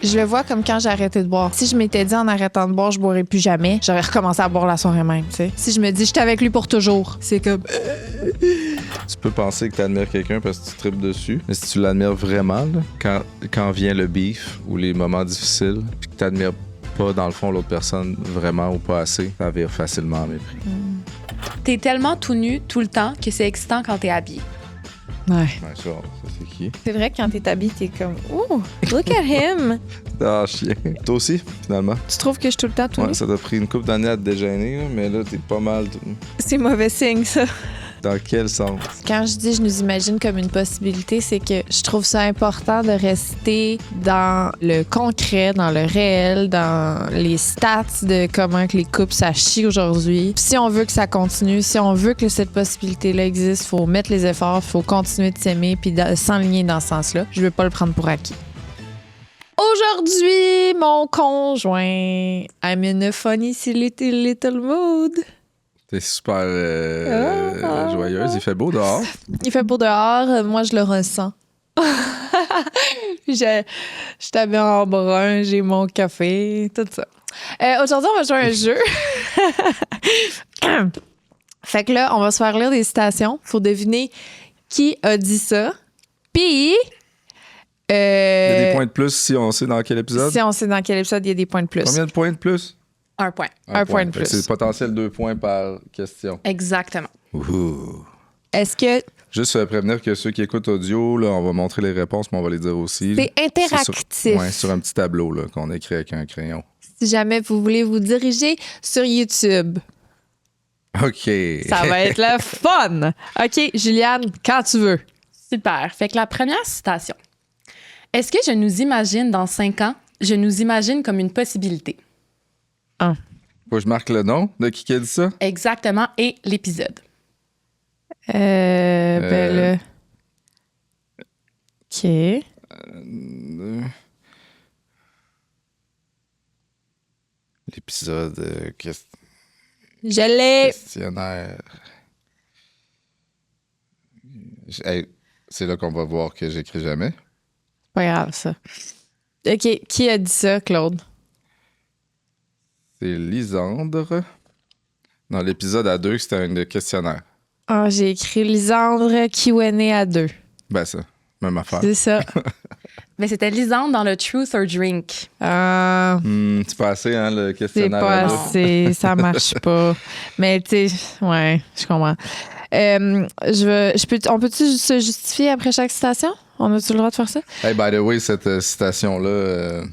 Je le vois comme quand j'ai arrêté de boire. Si je m'étais dit en arrêtant de boire, je boirais plus jamais, j'aurais recommencé à boire la soirée même, tu sais. Si je me dis, j'étais avec lui pour toujours, c'est comme... Tu peux penser que tu admires quelqu'un parce que tu tripes dessus, mais si tu l'admires vraiment, là, quand vient le beef ou les moments difficiles, puis que tu n'admires pas, dans le fond, l'autre personne vraiment ou pas assez, ça vire facilement en mépris. T'es tellement tout nu tout le temps que c'est excitant quand t'es habillé. Ouais. Ouais, ça c'est qui? C'est vrai que quand t'es habillé, t'es comme « Ouh, look at him! Ah, chien. Toi aussi, finalement. » Tu trouves que je suis tout le temps tout Ouais, nu? ça t'a pris une couple d'années à te dégainer, là, mais là, t'es pas mal. C'est mauvais signe, ça. Dans quel sens? Quand je dis je nous imagine comme une possibilité, c'est que je trouve ça important de rester dans le concret, dans le réel, dans les stats de comment que les couples ça chie aujourd'hui. Si on veut que ça continue, si on veut que cette possibilité-là existe, il faut mettre les efforts, il faut continuer de s'aimer puis s'enligner dans ce sens-là. Je veux pas le prendre pour acquis. Aujourd'hui, mon conjoint, I'm in a funny little mood. T'es super joyeuse. Il fait beau dehors. Il fait beau dehors, moi je le ressens. je t'habille en brun, j'ai mon café, tout ça. Aujourd'hui, on va jouer à un jeu. Fait que là, on va se faire lire des citations. Faut deviner qui a dit ça. Puis... Il y a des points de plus si on sait dans quel épisode. Si on sait dans quel épisode, il y a des points de plus. Combien de points de plus? 1 point. Un point de Fait que plus. c'est potentiel 2 points par question. Exactement. Ouh. Est-ce que Juste prévenir que ceux qui écoutent audio, là, on va montrer les réponses, mais on va les dire aussi. c'est interactif? Sur un petit tableau là, qu'on écrit avec un crayon. Si jamais vous voulez vous diriger sur YouTube, OK. ça va être le fun. OK, Juliane, quand tu veux. Super. Fait que la première citation. Est-ce que je nous imagine dans 5 ans? Je nous imagine comme une possibilité. Faut que je marque le nom de qui a dit ça? Exactement. Et l'épisode. Ben là. OK. L'épisode Je l'ai. questionnaire. Hey, c'est là qu'on va voir que j'écris jamais. Pas grave, ça. OK, qui a dit ça, Claude? C'est Lisandre. Dans l'épisode à 2, c'était un questionnaire. Ah, j'ai écrit Lisandre Kiwene à 2. Ben ça, même affaire. C'est ça. Mais c'était Lisande dans le Truth or Drink. C'est pas assez, hein, le C'est questionnaire pas à 2. assez, ça marche pas. Mais tu sais, ouais, je comprends. On peut-tu se justifier après chaque citation? On a-tu le droit de faire ça? Hey, by the way, cette citation-là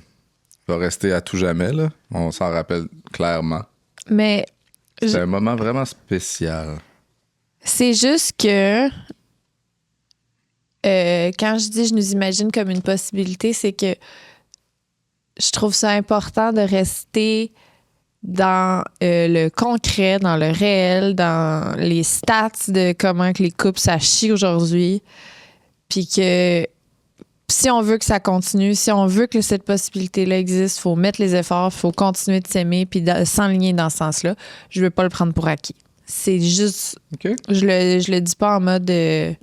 va rester à tout jamais, là. On s'en rappelle clairement. Mais C'est un moment vraiment spécial. c'est juste que quand je dis je nous imagine comme une possibilité, c'est que je trouve ça important de rester dans le concret, dans le réel, dans les stats de comment que les couples ça chie aujourd'hui. Puis que si on veut que ça continue, si on veut que cette possibilité-là existe, il faut mettre les efforts, il faut continuer de s'aimer puis s'enligner dans ce sens-là. Je veux pas le prendre pour acquis. C'est juste... OK? Je le dis pas en mode... c'est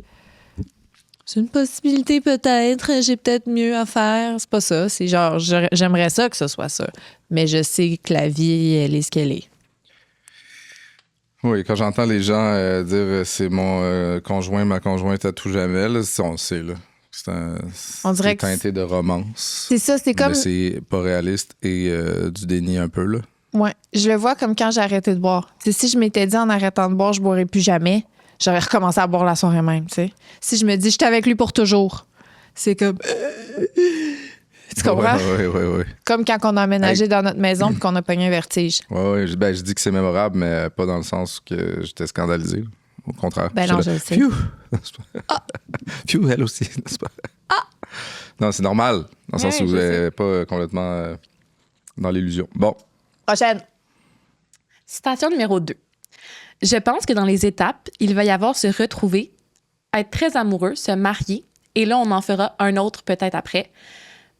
une possibilité peut-être, j'ai peut-être mieux à faire. C'est pas ça. C'est genre, j'aimerais ça que ce soit ça. Mais je sais que la vie, elle est ce qu'elle est. Oui, quand j'entends les gens dire c'est mon conjoint, ma conjointe à tout jamais, là, on le sait, là. On dirait c'est que teinté de romance. C'est ça, c'est comme... Mais c'est pas réaliste et du déni un peu, là. Ouais, je le vois comme quand j'ai arrêté de boire. T'sais, si je m'étais dit en arrêtant de boire, je boirais plus jamais, j'aurais recommencé à boire la soirée même, tu sais. Si je me dis, j'étais avec lui pour toujours, c'est comme... Tu comprends? Oui. Comme quand on a emménagé dans notre maison puis qu'on a pogné un vertige. Oui, je dis que c'est mémorable, mais pas dans le sens que j'étais scandalisé. Au contraire. Ben non, je le sais. Phew! Phew, elle aussi, n'est-ce pas? Non, c'est normal, dans le sens Oui, où vous je sais. n'êtes pas complètement dans l'illusion. Bon. Prochaine. Citation numéro 2. Je pense que dans les étapes, il va y avoir se retrouver, être très amoureux, se marier, et là, on en fera un autre peut-être après.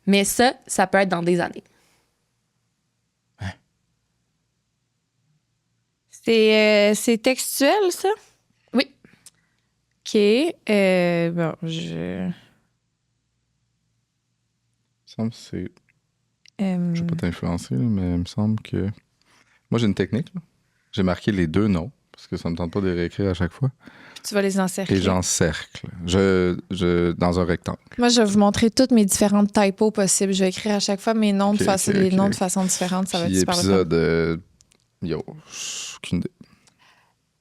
Mais ça peut être dans des années. C'est textuel, ça? Oui. OK. Bon, Il me semble que c'est Je vais pas t'influencer, là, mais il me semble que... Moi, j'ai une technique. Là. J'ai marqué les 2 noms, parce que ça me tente pas de les réécrire à chaque fois. Tu vas les encercler. Et j'encercle. Dans un rectangle. Moi, je vais vous montrer toutes mes différentes typos possibles. Je vais écrire à chaque fois mes noms Ok, les ok. noms de façon différente. Ça va Puis être super le fun. épisode... Yo, aucune idée.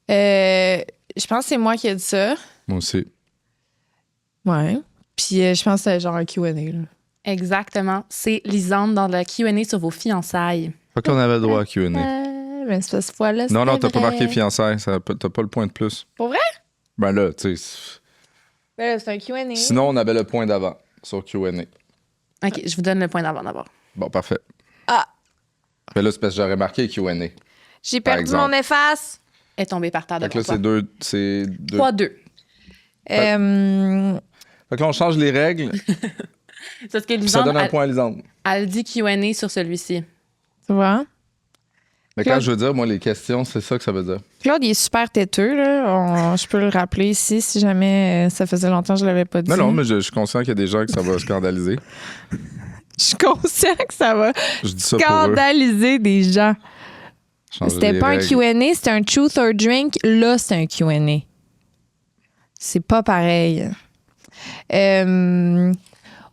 Je pense que c'est moi qui ai dit ça. Moi aussi. Ouais. Puis je pense que c'est genre un Q&A. Là. Exactement. C'est Lisande dans le Q&A sur vos fiançailles. Pas qu'on avait le droit à Q&A. Mais cette fois-là, Non, c'était t'as pas vrai. marqué fiançailles. T'as pas le point de plus. Pour vrai? Ben là, tu sais... Ben là, c'est un Q&A. Sinon, on avait le point d'avant sur Q&A. OK, je vous donne le point d'avant d'abord. Bon, parfait. Ah! Mais là, c'est parce que j'aurais marqué Q&A. J'ai Par perdu exemple. mon efface. Est tombé par terre Fait que devant là, toi. c'est deux. 3-2. Fait que là, on change les règles, C'est ce que puis ça Lisande, donne un point à Lisande. elle dit Q&A sur celui-ci. Tu vois? Mais Claude- quand je veux dire, moi, les questions, c'est ça que ça veut dire. Claude, il est super têteux. Là. Je peux le rappeler ici si jamais ça faisait longtemps que je l'avais pas dit. Non, mais je suis conscient qu'il y a des gens que ça va scandaliser. Je suis conscient que ça va Je dis ça pour eux. scandaliser des gens. Changer C'était les pas un règles. Q&A, c'était un Truth or Drink. Là, c'est un Q&A. C'est pas pareil.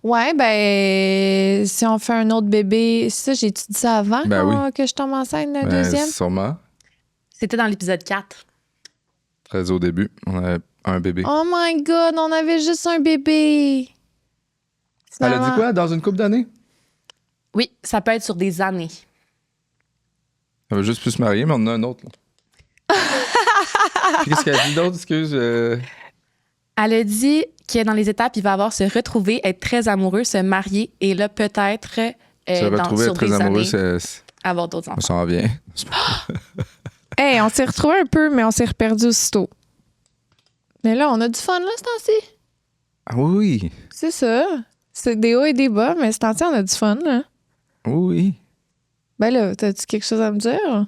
Ouais, ben, si on fait un autre bébé, ça, j'ai-tu dit ça avant Ben oui. que je tombe enceinte d'un Ben, deuxième? sûrement. C'était dans l'épisode 4. Très au début, on avait un bébé. Oh my God, on avait juste un bébé. Elle a dit Finalement- quoi? Dans une couple d'années? Oui, ça peut être sur des années. Elle veut juste plus se marier, mais on en a un autre. là. Qu'est-ce qu'elle a dit d'autre? Excuse. Elle a dit que dans les étapes, il va avoir se retrouver, être très amoureux, se marier et là, peut-être Se retrouver sur être très des amoureux, années, c'est... avoir d'autres On enfants. s'en vient. Hey, on s'est retrouvés un peu, mais on s'est reperdu aussitôt. Mais là, on a du fun, là, ce temps-ci. Ah oui, C'est ça. C'est des hauts et des bas, mais ce temps-ci, on a du fun, là. oui. Ben là, t'as-tu quelque chose à me dire?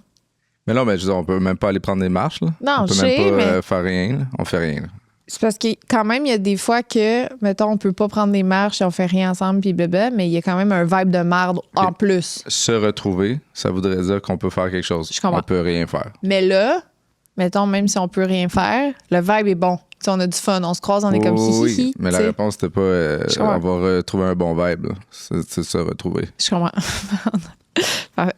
Mais non, mais je veux dire, on peut même pas aller prendre des marches, là. Non, on peut je même sais, pas mais- faire rien, là. On fait rien, là. C'est parce que quand même, il y a des fois que, mettons, on peut pas prendre des marches et on fait rien ensemble, puis bébé, mais il y a quand même un vibe de marde en plus. Se retrouver, ça voudrait dire qu'on peut faire quelque chose. Je comprends. On peut rien faire. Mais là, mettons, même si on peut rien faire, le vibe est bon. Tu sais, on a du fun, on se croise, on est comme Oui, hi. mais la tu sais. réponse, c'était pas Je comprends. on va retrouver un bon vibe, là. C'est se retrouver. Je comprends. Parfait.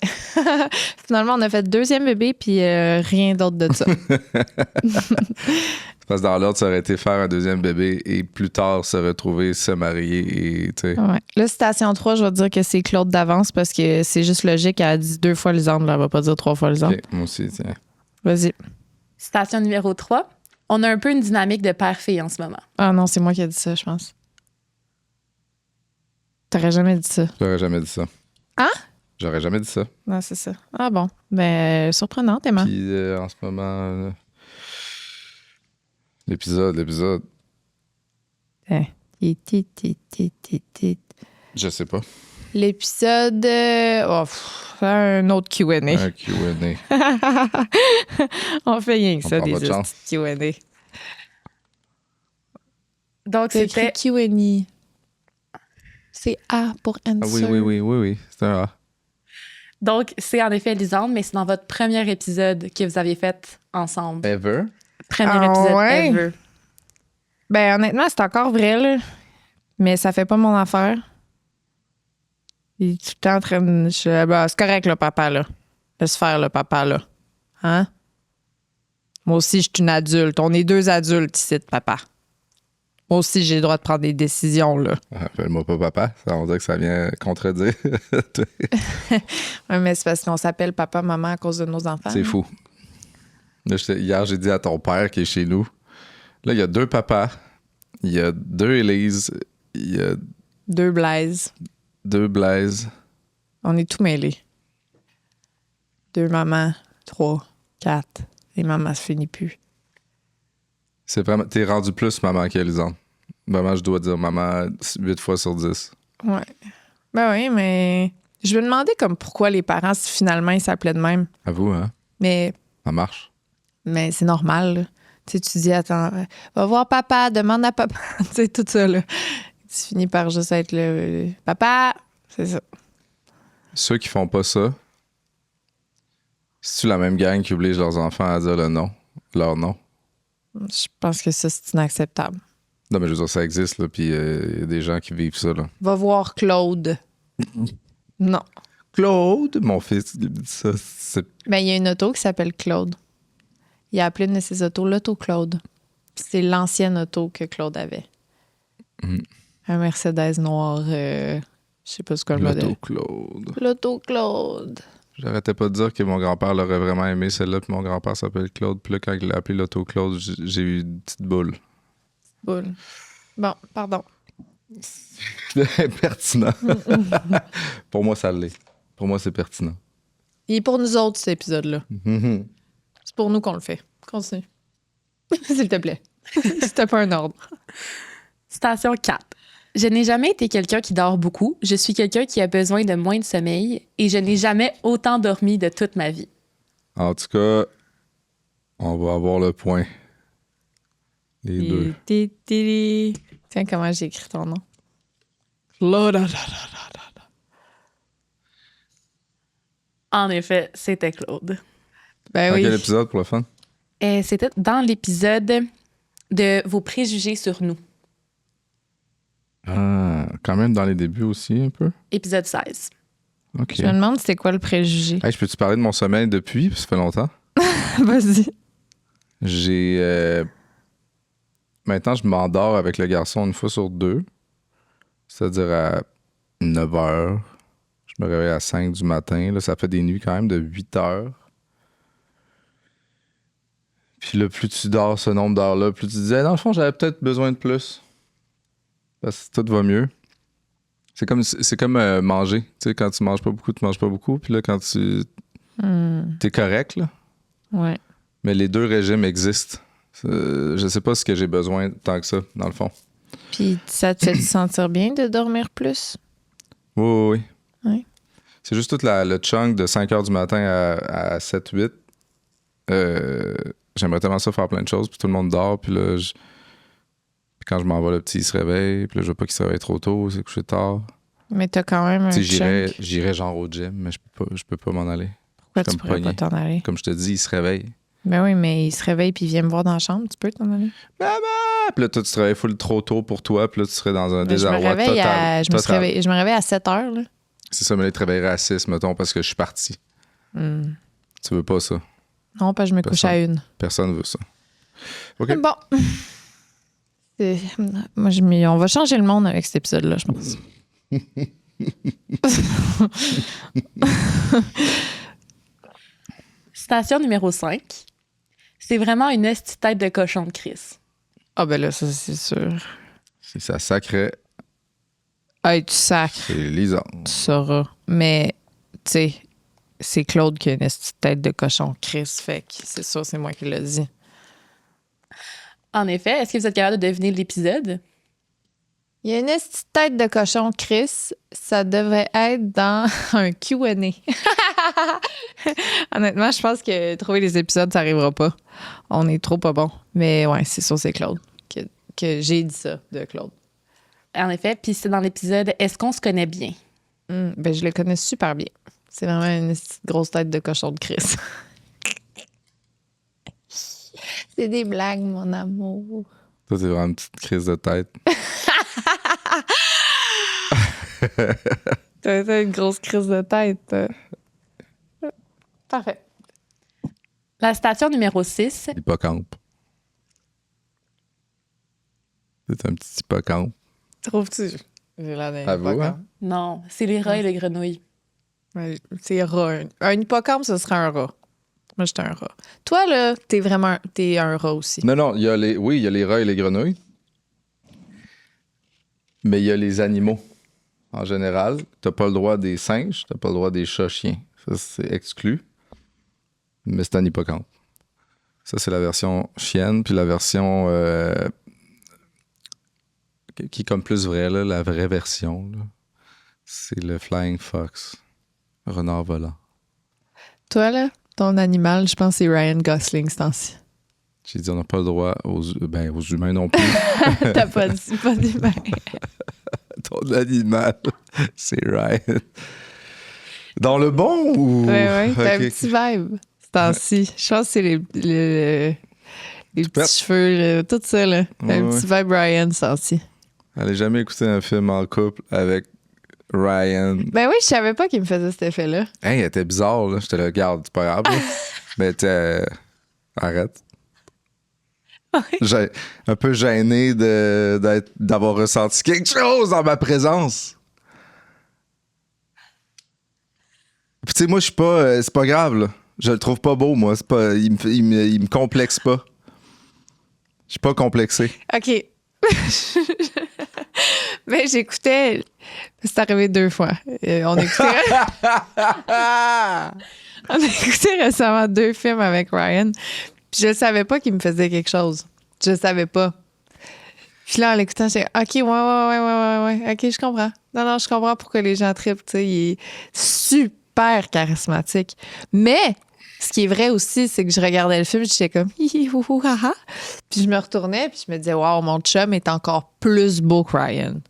Finalement, on a fait deuxième bébé, puis rien d'autre de ça. Parce que dans l'ordre, ça aurait été faire un deuxième bébé et plus tard se retrouver, se marier et, tu sais. Ouais. Là, citation 3, je vais dire que c'est Claude d'avance parce que c'est juste logique. Elle a dit 2 fois Lisande, là, elle va pas dire 3 fois Lisande. Ok, moi aussi, tiens. Vas-y. Citation numéro 3. On a un peu une dynamique de père-fille en ce moment. Ah non, c'est moi qui ai dit ça, je pense. T'aurais jamais dit ça. J'aurais jamais dit ça. Hein? J'aurais jamais dit ça. Non, c'est ça. Ah bon. Ben, surprenant, Emma. Puis en ce moment, l'épisode, je sais pas. L'épisode. Un autre QA. Un Q&A. On fait rien que On ça, prend des votre chance. hosties de QA. Donc, C'est écrit c'était QA. C'est A pour answer. Ah oui. C'est un A. donc c'est en effet Lisande, mais c'est dans votre premier épisode que vous aviez fait ensemble. Ever? Premier Ah épisode ouais? ever. Ben, honnêtement, c'est encore vrai, là. Mais ça fait pas mon affaire. Il est tout le temps en train de. Ben, c'est correct, le papa, là. Laisse faire, le papa, là. Hein? Moi aussi, je suis une adulte. On est 2 adultes ici, papa. Moi aussi, j'ai le droit de prendre des décisions, là. Appelle-moi pas papa. Ça, on dirait que ça vient contredire. Ouais, mais c'est parce qu'on s'appelle papa, maman à cause de nos enfants. C'est fou. Là, hier, j'ai dit à ton père qui est chez nous. Là, il y a 2 papas. Il y a 2 Élise. Il y a 2 Blaise. 2 Blaise. On est tout mêlés. 2 mamans, 3, 4. Et maman se finit plus. C'est vraiment. T'es rendu plus maman qu'Élisande. Vraiment, je dois dire maman 8 fois sur 10. Ouais. Ben oui, mais je me demandais comme pourquoi les parents, si finalement, ils s'appelaient de même. Avoue, hein? Mais Ça marche. c'est normal, là. Tu sais, tu dis, attends, va voir papa, demande à papa. Tu sais, tout ça, là. Tu finis par juste être le papa. C'est ça. Ceux qui font pas ça, c'est-tu la même gang qui oblige leurs enfants à dire leur nom? Je pense que ça, c'est inacceptable. Non, mais je veux dire, ça existe, là, puis il y a des gens qui vivent ça, là. Va voir Claude. Non. Claude, mon fils, il dit ça, c'est... Ben, il y a une auto qui s'appelle Claude. Il a appelé une de ses autos l'auto Claude. C'est l'ancienne auto que Claude avait. Un Mercedes noir, je sais pas ce qu'est le modèle. L'auto Claude. L'auto Claude. J'arrêtais pas de dire que mon grand-père l'aurait vraiment aimé, celle-là, puis mon grand-père s'appelle Claude. Puis là, quand il l'a appelé l'auto Claude, j'ai eu une petite boule. Boule. Bon, pardon. Pertinent. Pour moi, ça l'est. Pour moi, c'est pertinent. Il est pour nous autres, cet épisode-là. C'est pour nous qu'on le fait. Continue. S'il te plaît. Si t'as pas un ordre. Citation 4. Je n'ai jamais été quelqu'un qui dort beaucoup. Je suis quelqu'un qui a besoin de moins de sommeil et je n'ai jamais autant dormi de toute ma vie. En tout cas, on va avoir le point. Les deux. Tiens, comment j'ai écrit ton nom? En effet, c'était Claude. Ben Dans oui. quel épisode pour le fun? C'était dans l'épisode de vos préjugés sur nous. Ah, quand même dans les débuts aussi, un peu. Épisode 16. OK. Je me demande c'était quoi le préjugé. Hey, je peux-tu parler de mon sommeil depuis? Ça fait longtemps. Vas-y. J'ai... Maintenant, je m'endors avec le garçon une fois sur deux. C'est-à-dire à 9 h. Je me réveille à 5 du matin. Là, ça fait des nuits quand même de 8 heures. Puis là, plus tu dors ce nombre d'heures-là, plus tu te disais, dans le fond, j'avais peut-être besoin de plus. Parce que tout va mieux. C'est comme manger. Tu sais, quand tu manges pas beaucoup. Puis là, quand tu... T'es correct, là. Ouais. Mais les deux régimes existent. Je sais pas ce que j'ai besoin tant que ça, dans le fond. Puis ça te fait te sentir bien de dormir plus? Oui. Ouais. C'est juste tout le chunk de 5 h du matin à 7-8. J'aimerais tellement ça faire plein de choses, puis tout le monde dort, puis là, puis quand je m'en vais, le petit, il se réveille, puis là, je veux pas qu'il se réveille trop tôt, c'est couché tard. Mais t'as quand même un Tu sais, chunk. j'irais genre au gym, mais je peux pas m'en aller. Pourquoi je suis tu comme pourrais pas pogné. t'en aller? Comme je te dis, il se réveille. Ben oui, mais il se réveille puis il vient me voir dans la chambre. Tu peux t'en aller? Maman! Puis là, toi, tu te réveilles full trop tôt pour toi, puis là, tu serais dans un Ben, je me désarroi réveille total. je me réveille à 7 heures. Là. C'est ça, mais là, tu te réveillerais à 6, mettons, parce que je suis parti. Tu veux pas ça. Non, pas je me couche à 1. Personne veut ça. OK. Bon. Moi, on va changer le monde avec cet épisode-là, je pense. Citation numéro 5. C'est vraiment une esti tête de cochon de Chris. Ah ben là, ça, c'est sûr. C'est ça sacrait. Hey, tu sacres. C'est lisant. Tu sauras. Mais, tu sais, c'est Claude qui a une esti tête de cochon Chris. Fait que c'est sûr, c'est moi qui l'ai dit. En effet, est-ce que vous êtes capable de deviner l'épisode? Il y a une esti tête de cochon Chris. Ça devait être dans un Q&A. Honnêtement, je pense que trouver les épisodes, ça n'arrivera pas. On est trop pas bon. Mais ouais, c'est sûr, c'est Claude. Que j'ai dit ça de Claude. En effet, puis c'est dans l'épisode Est-ce qu'on se connaît bien? Ben, je le connais super bien. C'est vraiment une petite grosse tête de cochon de Chris. C'est des blagues, mon amour. Toi, t'es vraiment une petite crise de tête. T'as une grosse crise de tête. Parfait. La citation numéro 6. Hippocampe. C'est un petit hippocampe. Trouves-tu? J'ai l'air d'un Avoue, hippocampe. hein? Non, c'est les rats et les grenouilles. Ouais, c'est rat. Un hippocampe, ce serait un rat. Moi, j'étais un rat. Toi, là, t'es un rat aussi. Non, il y a les rats et les grenouilles. Mais il y a les animaux. En général, t'as pas le droit des singes, t'as pas le droit des chats-chiens. Ça, c'est exclu. Mais c'est un hippocampe. Ça, c'est la version chienne, puis la version qui est comme plus vraie, là, la vraie version, là, c'est le flying fox, renard volant. Toi, là, ton animal, je pense que c'est Ryan Gosling, ce temps-ci. J'ai dit, on n'a pas le droit aux humains non plus. T'as pas dit, pas d'humain. Ton animal, c'est Ryan. Dans le bon ou... Ouais, t'as Ok. un petit vibe, ce temps-ci. Je pense que c'est les petits cheveux, tout ça, là. T'as un petit vibe Ryan, ce temps-ci. Allez jamais écouter un film en couple avec Ryan. Ben oui, je savais pas qu'il me faisait cet effet-là. Hey, elle était bizarre, là. J'étais là, regarde, c'est pas grave, là. Mais arrête. J'ai un peu gêné d'avoir ressenti quelque chose dans ma présence. Puis tu sais, moi, je suis pas... c'est pas grave, là. Je le trouve pas beau, moi. C'est pas, il me complexe pas. Je suis pas complexé. OK. Mais j'écoutais... C'est arrivé 2 fois. On écoutait... On a écouté récemment 2 films avec Ryan. Puis je ne savais pas qu'il me faisait quelque chose. Je ne savais pas. Puis là, en l'écoutant, j'ai dit, OK, ouais. OK, je comprends. Non, je comprends pourquoi les gens trippent. Tu sais, il est super charismatique. Mais ce qui est vrai aussi, c'est que je regardais le film, j'étais comme, hi, hou, hou, ha, ha. Puis je me retournais, puis je me disais, wow, mon chum est encore plus beau que Ryan.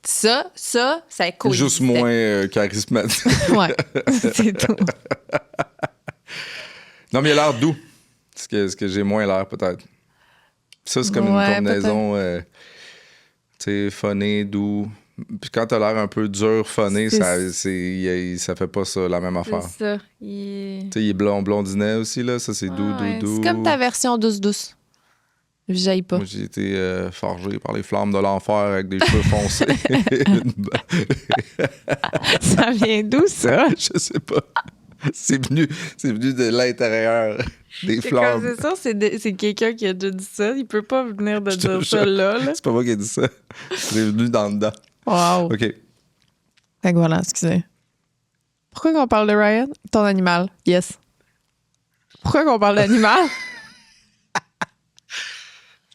Ça coïncidait. Juste moins charismatique. Ouais, c'est tout. Non, mais il a l'air doux. Ce que j'ai moins l'air, peut-être. Ça, c'est comme une Ouais, combinaison, tu sais, funny, doux. Puis quand t'as l'air un peu dur, funny, ça fait pas ça, la même affaire. C'est ça. Tu sais, il est blondinet aussi, là. Ça, c'est doux. C'est comme ta version douce. J'aille pas. Moi, j'ai été forgé par les flammes de l'enfer avec des cheveux foncés. Ça vient d'où, ça? Je sais pas. C'est venu de l'intérieur des flammes. C'est ça, c'est quelqu'un qui a déjà dit ça. Il peut pas venir de Je te dire ça jure. là. C'est pas moi qui ai dit ça. C'est venu dans le dedans. Wow. OK. Fait que voilà, excusez. Pourquoi qu'on parle de Ryan? Ton animal. Yes. Pourquoi qu'on parle d'animal?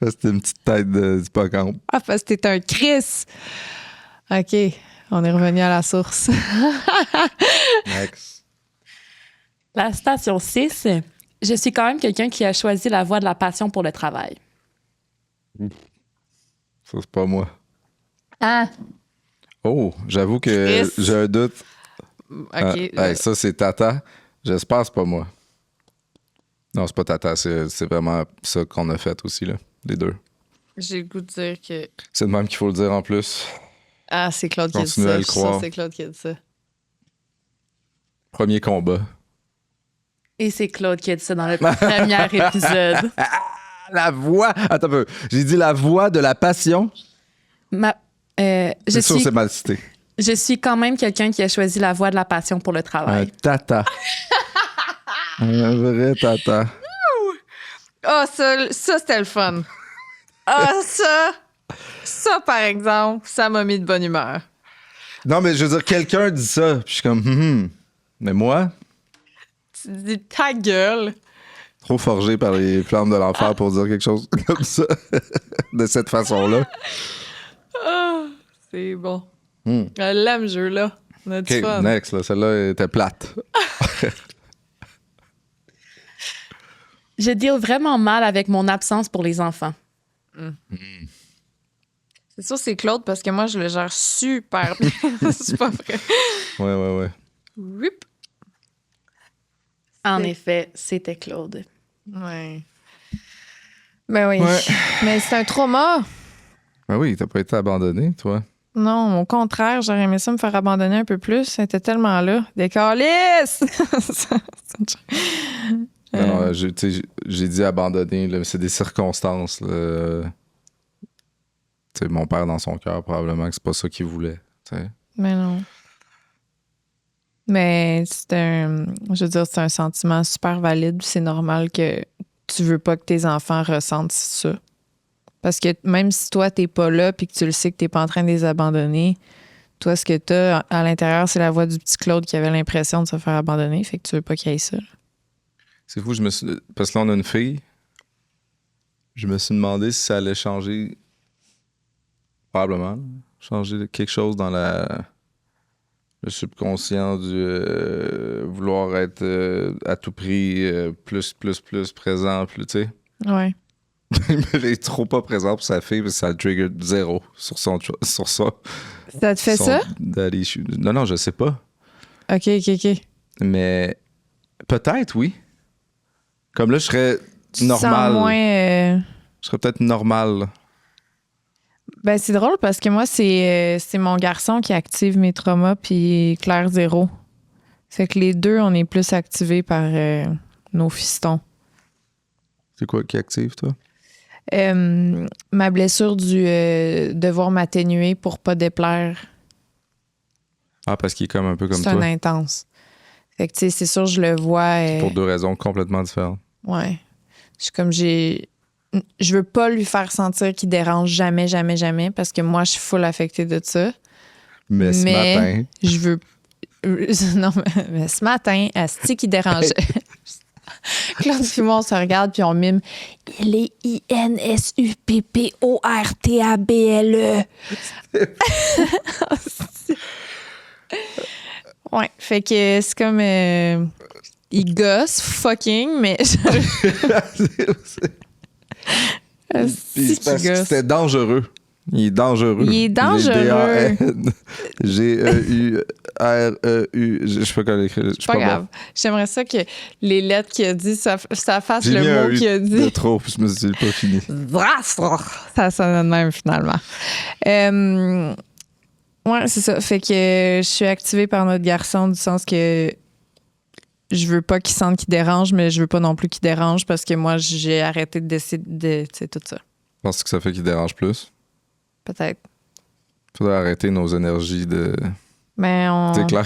Ça, c'était une petite tête d'hippocampe. Ah, parce que t'es un Chris. OK. On est revenu à la source. Next. La station 6. Je suis quand même quelqu'un qui a choisi la voie de la passion pour le travail. Ça, c'est pas moi. Ah. Oh, j'avoue que Chris. j'ai un doute. OK. Hey, ça, c'est Tata. J'espère que c'est pas moi. Non, c'est pas Tata. C'est vraiment ça qu'on a fait aussi, là. Les deux. J'ai le goût de dire que... C'est de même qu'il faut le dire en plus. Ah, c'est Claude qui a dit Continue à ça. le Je suis sûre croire. que c'est Claude qui a dit ça. Premier combat. Et c'est Claude qui a dit ça dans le premier épisode. La voix. Attends un peu. J'ai dit la voix de la passion. Je C'est sûr, suis c'est mal cité. Je suis quand même quelqu'un qui a choisi la voie de la passion pour le Un travail. Tata. Un vrai Tata. Ah, ça c'était le fun. Ah, ça, par exemple, ça m'a mis de bonne humeur. Non, mais je veux dire, quelqu'un dit ça. Puis je suis comme, Mais moi, Tu te dis ta gueule. trop forgé par les flammes de l'enfer pour dire quelque chose comme ça. De cette façon-là. Ah, c'est bon. Hmm. Je l'aime, ce jeu-là. On a du OK, fun. next. Là, celle-là était plate. Je deal vraiment mal avec mon absence pour les enfants. C'est sûr, c'est Claude parce que moi, je le gère super bien. C'est pas vrai. Ouais. Whip. En C'est- effet, c'était Claude. Ouais. Ben oui. Ouais. Mais c'est un trauma. Ben oui, t'as pas été abandonné, toi. Non, au contraire, j'aurais aimé ça me faire abandonner un peu plus. Ça était tellement là. Des calices! Non, j'ai dit abandonné, là, mais c'est des circonstances. Là. Tu sais, mon père, dans son cœur, probablement que c'est pas ça qu'il voulait. Tu sais. Mais non. Mais je veux dire, c'est un sentiment super valide. C'est normal que tu veux pas que tes enfants ressentent ça. Parce que même si toi, t'es pas là puis que tu le sais que t'es pas en train de les abandonner, toi, ce que t'as à l'intérieur, c'est la voix du petit Claude qui avait l'impression de se faire abandonner. Fait que tu veux pas qu'il y ait ça. C'est fou, parce que là, on a une fille. Je me suis demandé si ça allait changer. Probablement. Changer quelque chose dans le subconscient du vouloir être à tout prix plus présent, plus, tu sais. Ouais. Il est trop pas présent pour sa fille parce que ça le trigger 0 sur ça. Ça te fait ça? Daddy issues. Non, je sais pas. OK. Mais peut-être, oui. Comme là, je serais Tu te normal. sens moins... Je serais peut-être normal. Là. Ben, c'est drôle parce que moi, c'est mon garçon qui active mes traumas puis Claire zéro. Fait que les deux, on est plus activés par nos fistons. C'est quoi qui active, toi? Ma blessure du devoir m'atténuer pour pas déplaire, Ah, parce qu'il est comme un peu comme c'est toi. un intense. Fait que, tu sais, c'est sûr, je le vois. Pour 2 raisons complètement différentes. Ouais. Je suis comme, je veux pas lui faire sentir qu'il dérange jamais, jamais, jamais, parce que moi, je suis full affectée de ça. Mais ce matin, Je veux. Non, mais ce matin, asti qui dérangeait. Claude et moi, on se regarde puis on mime. Il est INSUPPORTABLE. Ouais, fait que c'est comme. Il gosse fucking, mais. Puis c'est parce que c'était dangereux. Il est dangereux. Il est dangereux. G-E-U-R-E-U. Je sais pas comment l'écrire. C'est pas grave. J'aimerais ça que les lettres qu'il a dit, ça fasse J'ai mis le un mot U qu'il a de dit. trop, puis je me suis dit, pas fini. Ça sonne de même, finalement. Ouais, c'est ça. Fait que je suis activée par notre garçon du sens que je veux pas qu'il sente qu'il dérange, mais je veux pas non plus qu'il dérange parce que moi, j'ai arrêté de décider de, tu sais, tout ça. Penses que ça fait qu'il dérange plus? Peut-être. Faudrait arrêter nos énergies de... Mais C'est clair,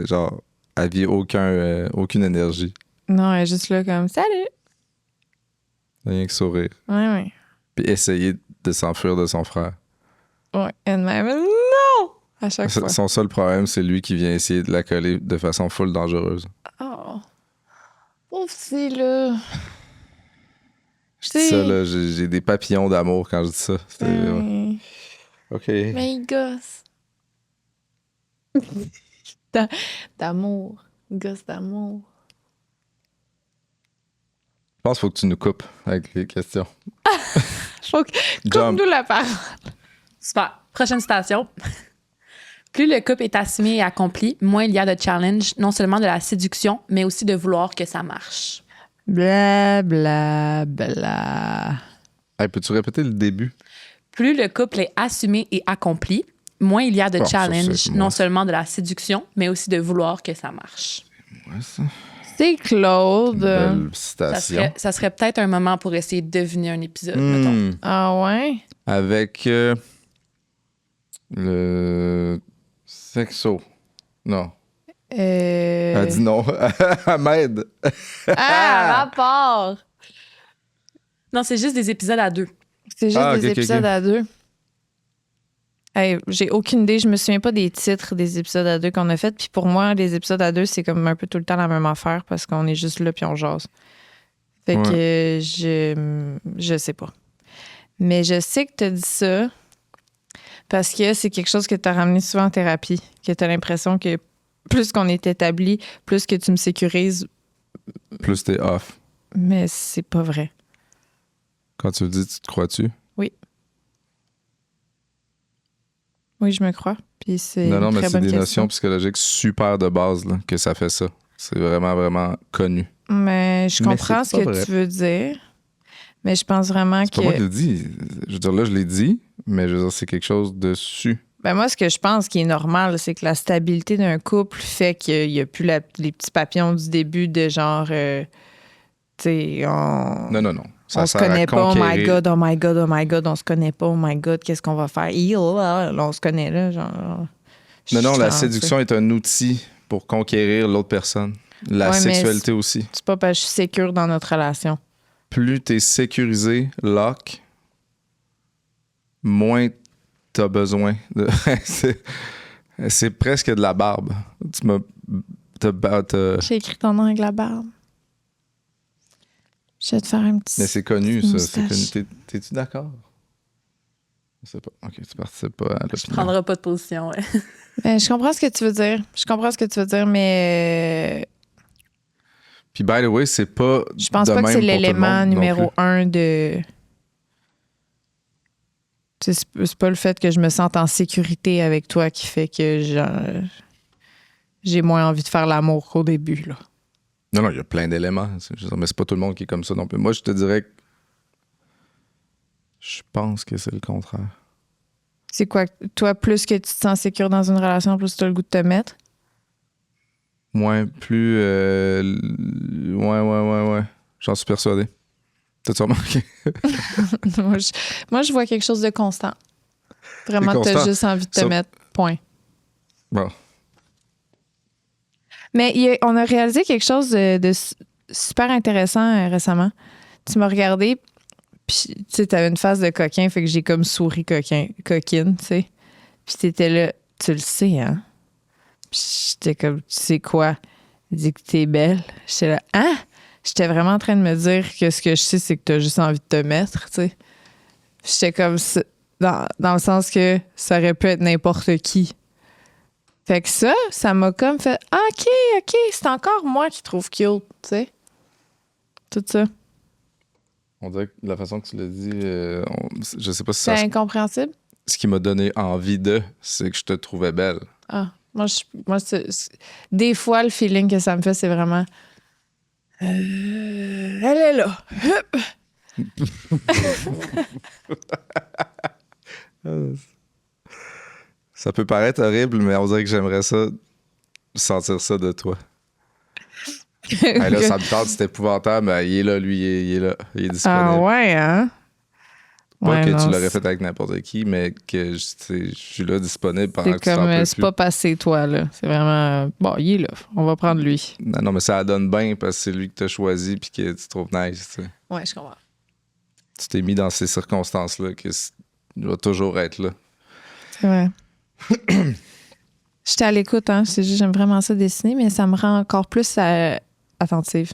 genre, elle vit aucune énergie. Non, elle est juste là comme « Salut! Rien que sourire. » Ouais. Puis essayer de s'enfuir de son frère. Ouais. Et de même « Non! » À chaque fois. Son seul problème, c'est lui qui vient essayer de la coller de façon full dangereuse. Oh. Pauvre petit, là. Je dis ça, là, j'ai des papillons d'amour quand je dis ça. Ouais. OK. Mais il gosse. D'amour. Il gosse d'amour. Je pense qu'il faut que tu nous coupes avec les questions. Faut que... Coupe-nous la parole. Super. Prochaine citation. Plus le couple est assumé et accompli, moins il y a de challenge, non seulement de la séduction, mais aussi de vouloir que ça marche. Bla, bla, bla. Hey, peux-tu répéter le début? Plus le couple est assumé et accompli, moins il y a de challenge, c'est non seulement de la séduction, mais aussi de vouloir que ça marche. Ouais, ça. C'est Claude. Belle citation. Ça serait peut-être un moment pour essayer de deviner un épisode, mettons. Ah ouais? Avec le sexo. Non. Elle dit non. Elle m'aide. Rapport! Non, c'est juste des épisodes à 2. C'est juste des ok, épisodes ok. à 2. Hey, j'ai aucune idée. Je me souviens pas des titres des épisodes à 2 qu'on a fait. Puis pour moi, les épisodes à 2, c'est comme un peu tout le temps la même affaire parce qu'on est juste là puis on jase. Fait que je sais pas. Mais je sais que tu as dit ça parce que c'est quelque chose que tu as ramené souvent en thérapie. Que tu as l'impression que plus qu'on est établi, plus que tu me sécurises. Plus t'es off. Mais c'est pas vrai. Quand tu le dis, tu te crois-tu? Oui, je me crois. Puis c'est Non, une mais très c'est bonne des question. notions psychologiques super de base là, que ça fait ça. C'est vraiment, vraiment connu. Mais je Mais comprends c'est ce pas que vrai. tu veux dire. Mais je pense vraiment C'est pas moi qui le dis. Je veux dire, là, je l'ai dit, mais je veux dire, c'est quelque chose dessus. Ben moi, ce que je pense qui est normal, c'est que la stabilité d'un couple fait qu'il n'y a plus les petits papillons du début de genre, tu sais, Non. Ça on se sert à connaît pas, oh my conquérir. God, oh my God, oh my God, on se connaît pas, oh my God, qu'est-ce qu'on va faire? Là, on se connaît, là, genre. Non, la Je- séduction est un outil pour conquérir l'autre personne. La Ouais, mais sexualité aussi. C'est pas parce que je suis sécure dans notre relation. Plus t'es sécurisé, lock, moins t'as besoin. C'est presque de la barbe. Tu m'as... J'ai écrit ton nom avec la barbe. Je vais te faire un petit... Mais c'est connu, Petite ça. C'est moustache. connu. T'es-tu d'accord? Je sais pas. OK, tu participes pas à Je l'opinion. prendrai pas de position. Ouais. Ben, je comprends ce que tu veux dire. Mais Puis, by the way, c'est pas. je pense de pas que même c'est pour tout le l'élément monde non numéro plus. 1 de... Tu sais, c'est pas le fait que je me sente en sécurité avec toi qui fait que j'ai moins envie de faire l'amour qu'au début, là. Non, il y a plein d'éléments. Mais c'est pas tout le monde qui est comme ça non plus. Moi, je te dirais que je pense que c'est le contraire. C'est quoi, toi, plus que tu te sens sécure dans une relation, plus tu as le goût de te mettre? Ouais, plus... Ouais. J'en suis persuadé. T'as-tu remarqué? moi, je vois quelque chose de constant. Vraiment, tu as juste envie de te mettre. Point. Bon. Mais on a réalisé quelque chose de super intéressant récemment. Tu m'as regardé, puis tu sais, t'avais une face de coquin, fait que j'ai comme souri coquine, tu sais. Puis t'étais là, tu le sais, hein? Puis j'étais comme, tu sais quoi? Il dit que t'es belle. J'étais là, hein? J'étais vraiment en train de me dire que ce que je sais, c'est que t'as juste envie de te mettre, tu sais. J'étais comme, dans le sens que ça aurait pu être n'importe qui. Fait que ça m'a comme fait, OK, c'est encore moi qui trouve cute, tu sais. Tout ça. On dirait que la façon que tu l'as dit, je sais pas si C'est ça... incompréhensible? Ce qui m'a donné envie c'est que je te trouvais belle. Ah, moi des fois, le feeling que ça me fait, c'est vraiment... elle est là. Ça peut paraître horrible, mais on dirait que j'aimerais ça, sentir ça de toi. Hey, là, ça me tente, c'est épouvantable, mais il est là, lui, il est là, il est disponible. Ah ouais, hein? Pas ouais, que non, tu l'aurais fait avec n'importe qui, mais que je suis là disponible pendant que c'est tu t'en peux c'est plus. pas passé toi, là. C'est vraiment... Bon, il est là. On va prendre lui. Non, mais ça donne bien parce que c'est lui que t'as choisi puis que tu trouves nice, tu sais. Ouais, je comprends. Tu t'es mis dans ces circonstances-là que il va toujours être là. C'est vrai. J'étais à l'écoute, hein. C'est juste, j'aime vraiment ça dessiner, mais ça me rend encore plus attentive.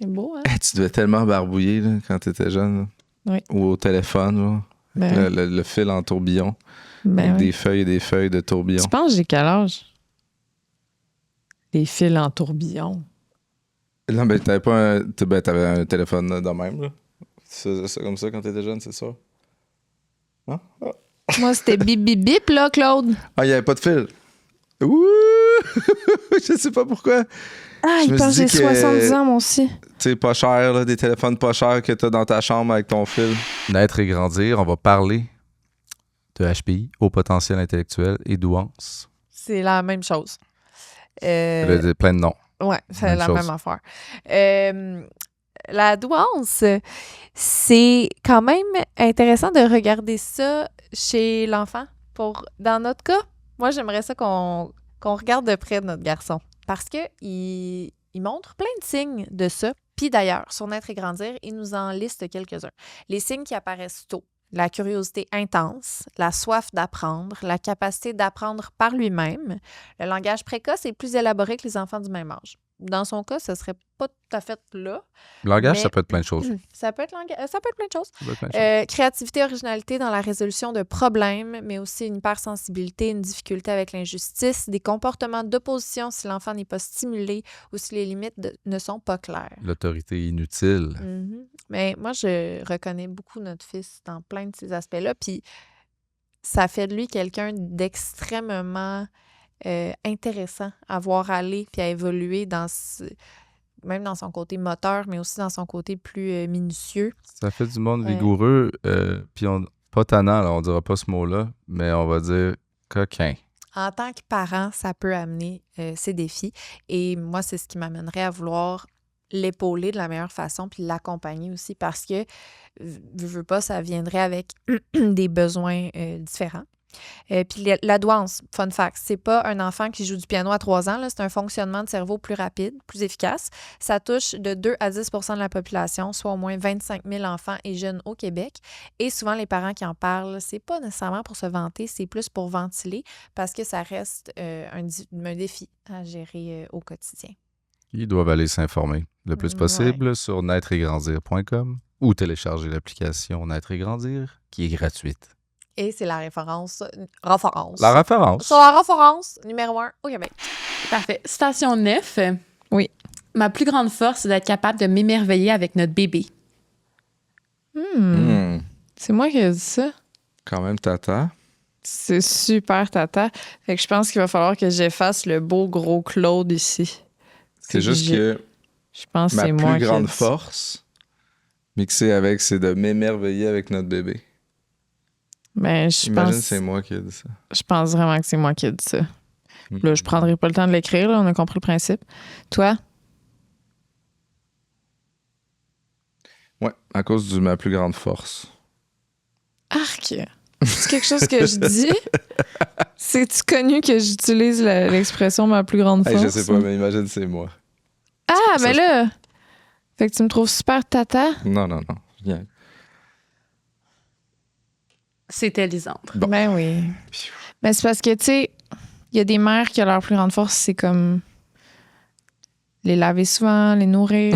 C'est beau, hein? Hey, tu devais tellement barbouiller là, quand t'étais jeune. Là. Oui. Ou au téléphone, là. Ben, Le fil en tourbillon. ben avec oui. des feuilles et des feuilles de tourbillon. Tu penses que j'ai quel âge? Les fils en tourbillon. Non, mais t'avais pas t'avais un téléphone là, de même, là. Tu faisais ça comme ça quand t'étais jeune, c'est ça? Non? Ah. Moi, c'était bip, bip, bip, là, Claude. Ah, il n'y avait pas de fil. Ouh! Je sais pas pourquoi. Ah, Je il me pense que suis j'ai dit que- 70 ans, moi aussi. Tu sais, pas cher, là, des téléphones pas chers que t'as dans ta chambre avec ton fil. Naître et grandir, on va parler de HPI, haut potentiel intellectuel et douance. C'est la même chose. Plein de noms. Ouais, c'est Même la chose. même affaire. La douance, c'est quand même intéressant de regarder ça chez l'enfant. Dans notre cas, moi, j'aimerais ça qu'on regarde de près notre garçon. Parce qu'il montre plein de signes de ça. Puis d'ailleurs, sur Naître et grandir, il nous en liste quelques-uns. Les signes qui apparaissent tôt. La curiosité intense, la soif d'apprendre, la capacité d'apprendre par lui-même. Le langage précoce est plus élaboré que les enfants du même âge. Dans son cas, ce serait pas tout à fait là. Langage, Mais- ça peut être plein de choses. Ça peut être plein de choses. Ça peut être plein de choses. Créativité, originalité dans la résolution de problèmes, mais aussi une hypersensibilité, une difficulté avec l'injustice, des comportements d'opposition si l'enfant n'est pas stimulé ou si les limites ne sont pas claires. L'autorité inutile. Mhm. Mais moi, je reconnais beaucoup notre fils dans plein de ces aspects-là. Puis ça fait de lui quelqu'un d'extrêmement intéressant à voir aller puis à évoluer même dans son côté moteur, mais aussi dans son côté plus minutieux. Ça fait du monde Ouais. vigoureux, puis pas tannant, là, on dira pas ce mot-là, mais on va dire coquin. En tant que parent, ça peut amener ces défis. Et moi, c'est ce qui m'amènerait à vouloir l'épauler de la meilleure façon puis l'accompagner aussi parce que, veux pas, ça viendrait avec des besoins différents. Puis la douance, fun fact, c'est pas un enfant qui joue du piano à 3 ans, là, c'est un fonctionnement de cerveau plus rapide, plus efficace. Ça touche de 2 à 10 % de la population, soit au moins 25 000 enfants et jeunes au Québec. Et souvent, les parents qui en parlent, c'est pas nécessairement pour se vanter, c'est plus pour ventiler parce que ça reste un défi à gérer au quotidien. Ils doivent aller s'informer le plus possible sur naîtreetgrandir.com ou télécharger l'application Naître et Grandir qui est gratuite. Et c'est la référence. La référence. Sur la référence numéro 1 au Québec. Parfait. Station 9. Oui. Ma plus grande force, c'est d'être capable de m'émerveiller avec notre bébé. C'est moi qui ai dit ça. Quand même, tata. C'est super tata. Fait que je pense qu'il va falloir que j'efface le beau gros Claude ici. C'est juste que Je pense que ma c'est moi plus qui ai grande dit ça. force, mixée avec, c'est de m'émerveiller avec notre bébé. Ben, je Imagine, pense, c'est moi qui ai dit ça. je pense vraiment que c'est moi qui ai dit ça. Là, je prendrai pas le temps de l'écrire, là, on a compris le principe. Toi? Ouais, à cause de ma plus grande force. Arc! C'est quelque chose que je dis? C'est-tu connu que j'utilise l'expression ma plus grande force? Hey, je sais pas, mais imagine, c'est moi. Ah, Ça, ben là! Fait que tu me trouves super tata? Non. Viens. C'était Lisandre. Bon. Ben oui. Mais c'est parce que, tu sais, il y a des mères qui, leur plus grande force, c'est comme les laver souvent, les nourrir.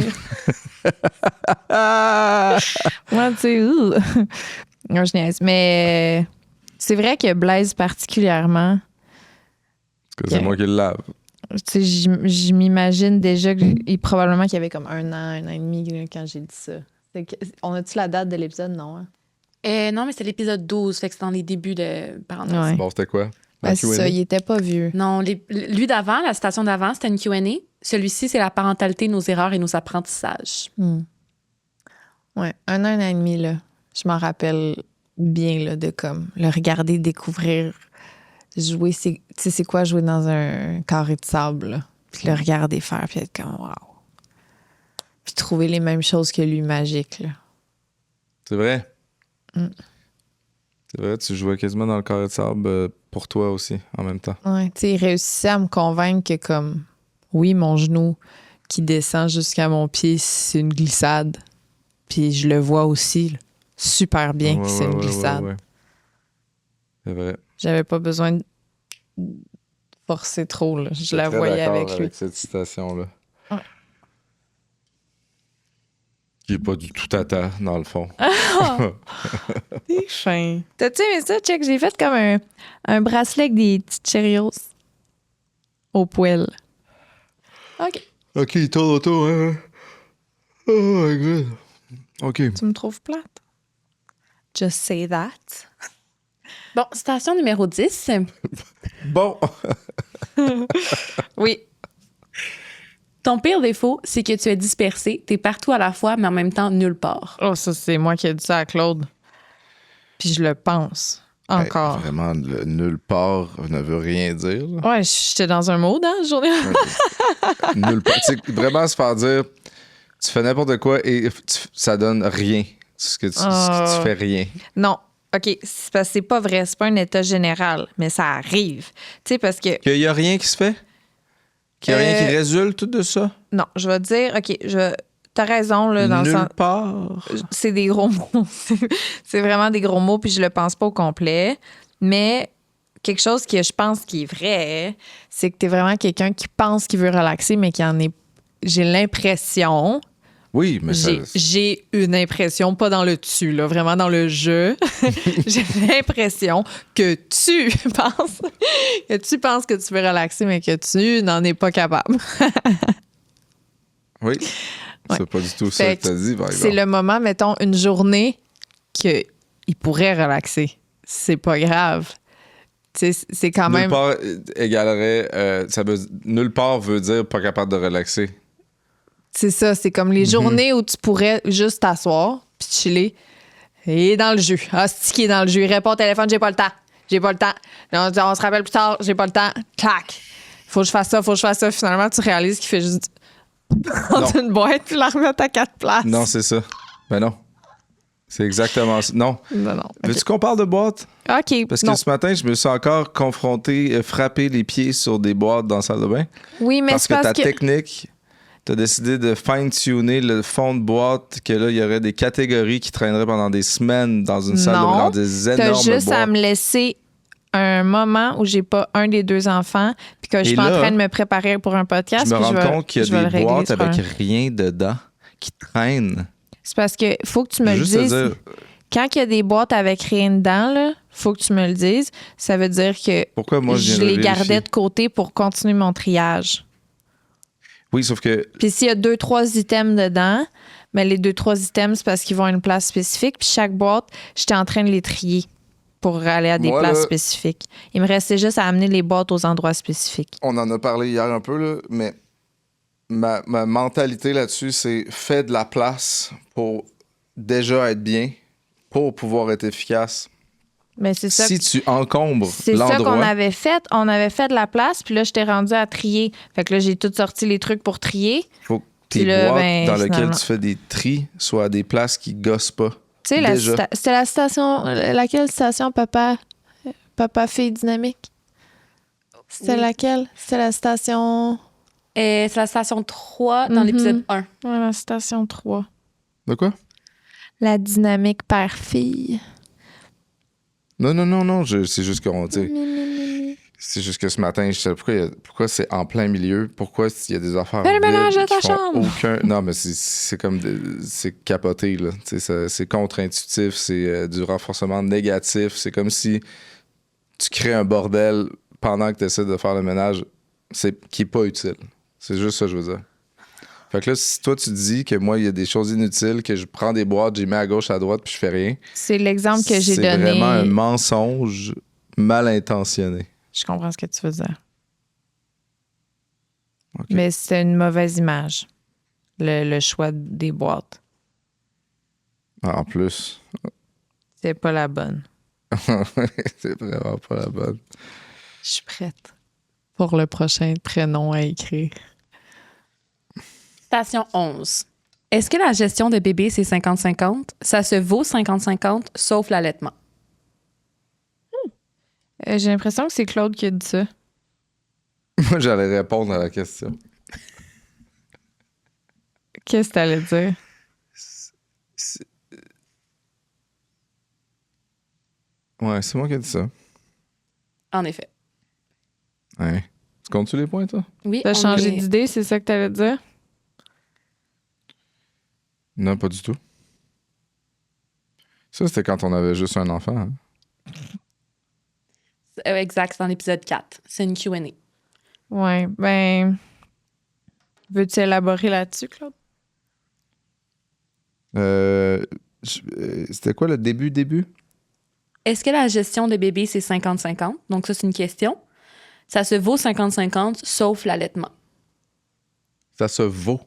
Moi, tu sais, non, je niaise. Mais c'est vrai que Blaise particulièrement, Parce que c'est moi qui le lave. tu sais, je m'imagine déjà probablement qu'il y avait comme un an et demi là, quand j'ai dit ça. On a-tu la date de l'épisode? Non. Hein? Non, mais c'est l'épisode 12, fait que c'est dans les débuts de parenthèse. Ouais. Bon, c'était quoi? Ben, c'est ça, il était pas vieux. Non, lui d'avant, la citation d'avant, c'était une Q&A. Celui-ci, c'est la parentalité, nos erreurs et nos apprentissages. Ouais, un an et demi, là. Je m'en rappelle bien, là, de comme le regarder, découvrir, jouer. Tu sais, c'est quoi jouer dans un carré de sable, là? Puis le regarder faire, puis être comme, wow. Puis trouver les mêmes choses que lui, magique, là. C'est vrai? C'est vrai, tu jouais quasiment dans le carré de sable pour toi aussi, en même temps. Ouais, tu sais, il réussissait à me convaincre que, comme, oui, mon genou qui descend jusqu'à mon pied, c'est une glissade. Puis je le vois aussi, là, super bien que c'est une glissade. Ouais. C'est vrai. J'avais pas besoin de forcer trop, là. Je la voyais avec lui. Avec cette citation-là. Ouais. Qui est pas du tout tata, dans le fond. T'es fin. T'as-tu aimé ça, check? J'ai fait comme un bracelet avec des petites Cheerios au poêle. OK. OK, il tourne autour, hein? Oh my God. OK. Tu me trouves plate? Just say that. Bon, citation numéro 10. Bon. Oui. Ton pire défaut, c'est que tu es dispersé, t'es partout à la fois, mais en même temps nulle part. Oh, ça, c'est moi qui ai dit ça à Claude. Puis je le pense. Encore. Hey, vraiment, le nulle part ne veut rien dire. Là. Ouais, j'étais dans un mode, hein, journée. Nulle part. Tu sais, vraiment se faire dire, tu fais n'importe quoi et ça donne rien. Ce que tu fais rien. Non. OK, c'est parce que c'est pas vrai. C'est pas un état général, mais ça arrive. Tu sais, parce que... Qu'il y a rien qui se fait? Qu'il y a rien qui résulte de ça? Non, je vais te dire, OK, t'as raison, là, dans le sens... Nulle part. C'est des gros mots. C'est vraiment des gros mots, puis je le pense pas au complet. Mais quelque chose que je pense qui est vrai, c'est que t'es vraiment quelqu'un qui pense qu'il veut relaxer, mais qui en est... J'ai l'impression... Oui, mais ça... J'ai une impression, pas dans le tu, là, vraiment dans le je. J'ai l'impression que tu penses que tu veux relaxer, mais que tu n'en es pas capable. Oui. Ouais. C'est pas du tout ça que t'as dit, par exemple. C'est le moment, mettons, une journée qu'il pourrait relaxer. C'est pas grave. Tu sais, c'est quand même... Nulle part égalerait... nulle part veut dire pas capable de relaxer. C'est ça, c'est comme les journées où tu pourrais juste t'asseoir puis chiller et dans le jus. Ah, c'est qui est dans le jus. Il répond au téléphone, j'ai pas le temps. On se rappelle plus tard, j'ai pas le temps. Clac. Faut que je fasse ça. Finalement, tu réalises qu'il fait juste prendre une boîte puis la remettre à 4 places. Non, c'est ça. Ben non. C'est exactement ça. Non. Non. Veux-tu qu'on parle de boîtes? OK. Parce que ce matin, je me suis encore frappé les pieds sur des boîtes dans la salle de bain. Oui, mais parce c'est que parce ta technique... T'as décidé de fine-tuner le fond de boîte, que là, il y aurait des catégories qui traîneraient pendant des semaines dans une salle de bain, dans des énormes boîtes. T'as juste à me laisser un moment où j'ai pas un des deux enfants puis que je suis en train de me préparer pour un podcast. Je me rends compte qu'il y a des boîtes avec rien dedans qui traînent. C'est parce que faut que tu me le Juste dises. dire, Quand il y a des boîtes avec rien dedans, là, faut que tu me le dises. Ça veut dire que pourquoi moi, je les gardais de côté pour continuer mon triage. Oui, sauf que... Puis s'il y a 2-3 items dedans, mais les 2-3 items, c'est parce qu'ils vont à une place spécifique. Puis chaque boîte, j'étais en train de les trier. pour aller à des Moi, places là- spécifiques. Il me restait juste à amener les boîtes aux endroits spécifiques. On en a parlé hier un peu, là, mais ma mentalité là-dessus, c'est fais de la place pour déjà être bien, pour pouvoir être efficace. Mais c'est ça. Si tu encombres C'est ça qu'on l'endroit, avait fait. On avait fait de la place, puis là, j'étais rendue à trier. Fait que là, j'ai tout sorti les trucs pour trier. faut que Puis tes là, boîtes ben, dans lesquelles finalement- tu fais des tris soient à des places qui gossent pas. Tu sais, Déjà. c'était la station... Laquelle station, papa? Papa Fille Dynamique? C'était Oui. laquelle? C'était la station... C'est la station 3 dans Mhm. l'épisode 1. Ouais, la station 3. De quoi? La dynamique père-fille. Non, c'est juste qu'on, tu sais, c'est juste que ce matin, je sais pourquoi c'est en plein milieu, pourquoi il y a des affaires Fais le ménage vides de ta qui font chambre. aucun... Non, mais c'est comme... c'est capoté, là. Tu sais, c'est contre-intuitif, c'est du renforcement négatif. C'est comme si tu crées un bordel pendant que tu essaies de faire le ménage qui est pas utile. C'est juste ça que je veux dire. Fait que là, si toi, tu dis que moi, il y a des choses inutiles, que je prends des boîtes, j'y mets à gauche, à droite, puis je fais rien... C'est l'exemple que j'ai donné. C'est vraiment un mensonge mal intentionné. Je comprends ce que tu veux dire. OK. Mais c'est une mauvaise image, le choix des boîtes. En plus, C'est pas la bonne. c'est vraiment pas la bonne. Je suis prête pour le prochain prénom à écrire. Station 11. Est-ce que la gestion de bébé, c'est 50-50? Ça se vaut 50-50, sauf l'allaitement. J'ai l'impression que c'est Claude qui a dit ça. Moi, j'allais répondre à la question. Qu'est-ce que t'allais dire? C'est- Ouais, c'est moi qui ai dit ça. En effet. Ouais. Tu comptes-tu les points, toi? Oui, T'as on changé est- d'idée, c'est ça que t'allais dire? Non, pas du tout. Ça, c'était quand on avait juste un enfant. Hein? Exact, c'est dans l'épisode 4. C'est une Q&A. Ouais, ben... Veux-tu élaborer là-dessus, Claude? C'était quoi le début? Est-ce que la gestion de bébé, c'est 50-50? Donc ça, c'est une question. Ça se vaut 50-50, sauf l'allaitement. Ça se vaut.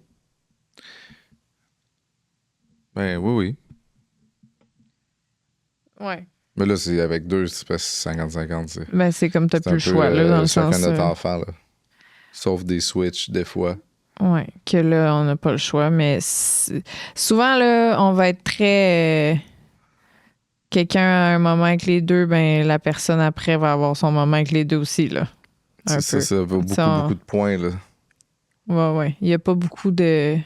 Ben oui. Ouais. Mais là, c'est avec deux, c'est pas 50-50. Ben, c'est comme t'as C'est plus un le peu, choix, là, dans le chacun sens... notre enfant, là. Sauf des switches, des fois. Ouais, que là, on n'a pas le choix, mais souvent, là, on va être très... quelqu'un a un moment avec les deux, ben la personne après va avoir son moment avec les deux aussi, là. Un C'est peu. ça vaut beaucoup, Ça, beaucoup de points, là. Ouais. Il n'y a pas beaucoup de...